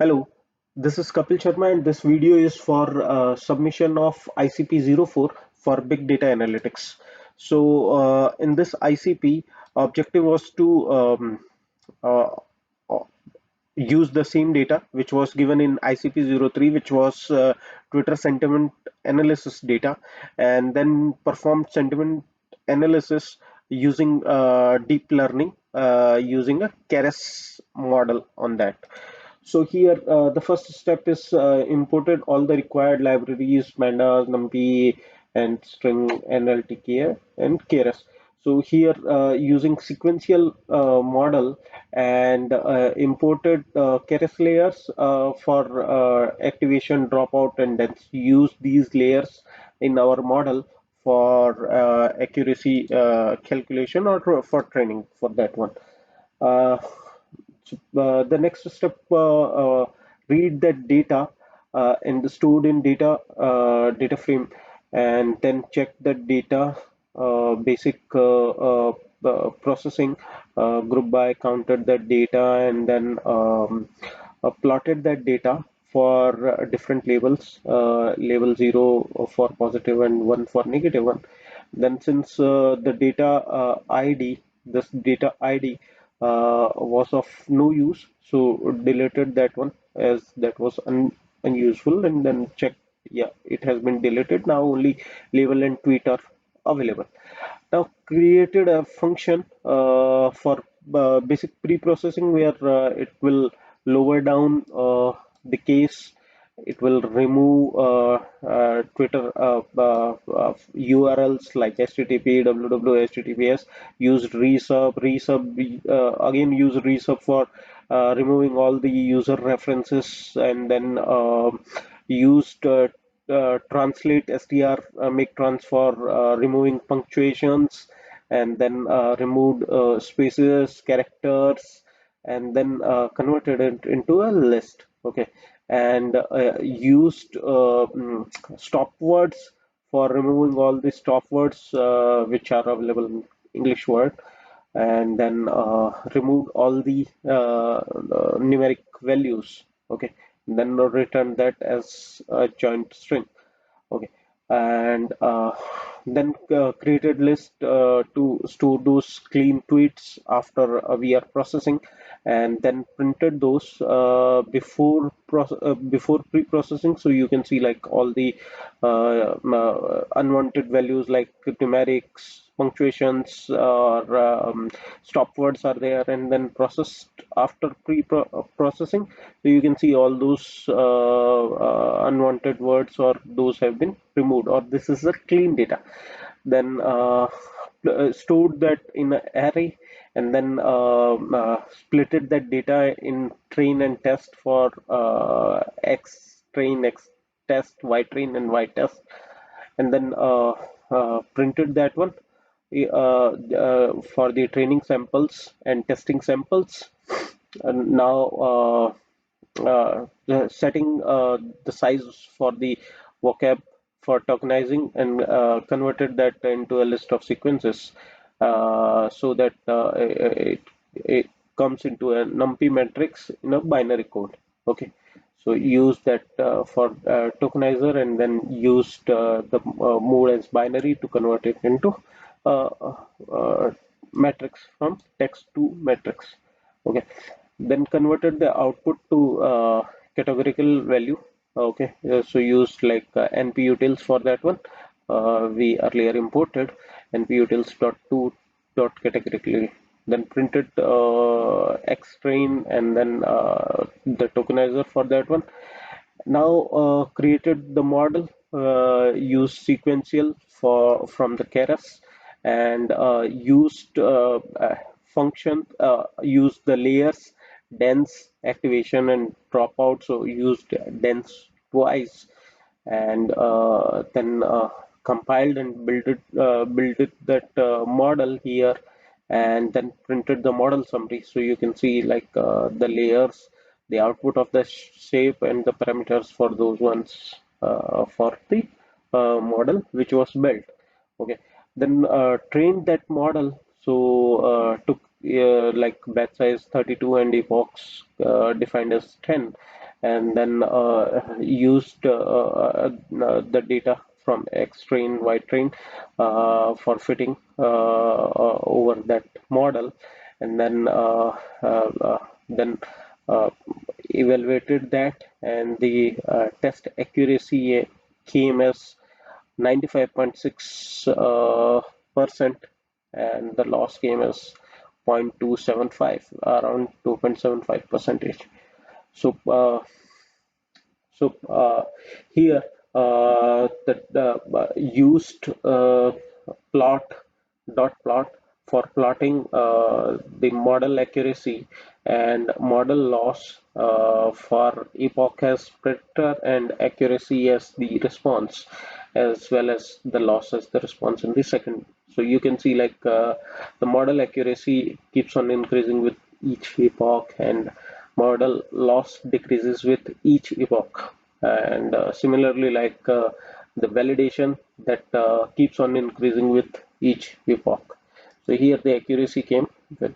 Hello, this is Kapil Sharma, and this video is for submission of ICP 04 for Big Data Analytics. So, in this ICP, objective was to uh, uh, use the same data which was given in ICP 03, which was Twitter sentiment analysis data, and then performed sentiment analysis using deep learning using a Keras model on that. So here, the first step is imported all the required libraries, pandas, numpy, and string NLTK and keras. So here, using sequential model and imported keras layers for activation, dropout, and then use these layers in our model for accuracy calculation or for training for that one. Uh, the next step, read that data in the stored in data frame, and then check that data basic processing, group by counted that data, and then plotted that data for different labels, label 0 for positive and 1 for negative one. Then since the data ID, this data ID was of no use, so deleted that one as that was unuseful, and then check, yeah, it has been deleted. Now only label and tweet are available. Now created a function for basic pre-processing where it will lower down the case. It will remove Twitter URLs like HTTP, www, HTTPS. Use resub again. Use resub for removing all the user references, and then used translate str make trans for removing punctuations, and then removed spaces, characters, and then converted it into a list. Okay, and used stop words for removing all the stop words which are available in English word, and then removed all the numeric values. Okay, then return that as a joint string. Okay, and then created list to store those clean tweets after we are processing, and then printed those before pre-processing, so you can see like all the unwanted values like numerics, punctuations, or stop words are there, and then processed after pre-processing, so you can see all those unwanted words or those have been removed, or this is a clean data. Then stored that in an array, and then splitted that data in train and test for X train, X test, Y train, and Y test, and then printed that one for the training samples and testing samples. And now setting the size for the vocab for tokenizing, and converted that into a list of sequences so that it comes into a NumPy matrix in a binary code. Okay, so use that for tokenizer, and then used the mode as binary to convert it into uh, uh, matrix from text to matrix. Okay, then converted the output to categorical value. Okay, so used like nputils for that one. We earlier imported nputils.to dot categorically, then printed xtrain, and then the tokenizer for that one. Now created the model, used sequential for from the keras, and used function, used the layers, dense, activation, and dropout. So used dense twice, and then compiled and built it that model here, and then printed the model summary. So you can see like the layers, the output of the shape, and the parameters for those ones for the model which was built. Okay, then trained that model. So took like batch size 32 and epochs defined as 10, and then used the data from X train, Y train for fitting over that model, and then uh, evaluated that, and the test accuracy came as 95.6 percent, and the loss came as 0.275, around 2.75 percentage. So so here the used plot dot plot for plotting the model accuracy and model loss for epoch as predictor and accuracy as the response, as well as the loss as the response in the second. So you can see like the model accuracy keeps on increasing with each epoch, and model loss decreases with each epoch. And similarly, like the validation that keeps on increasing with each epoch. So here the accuracy came with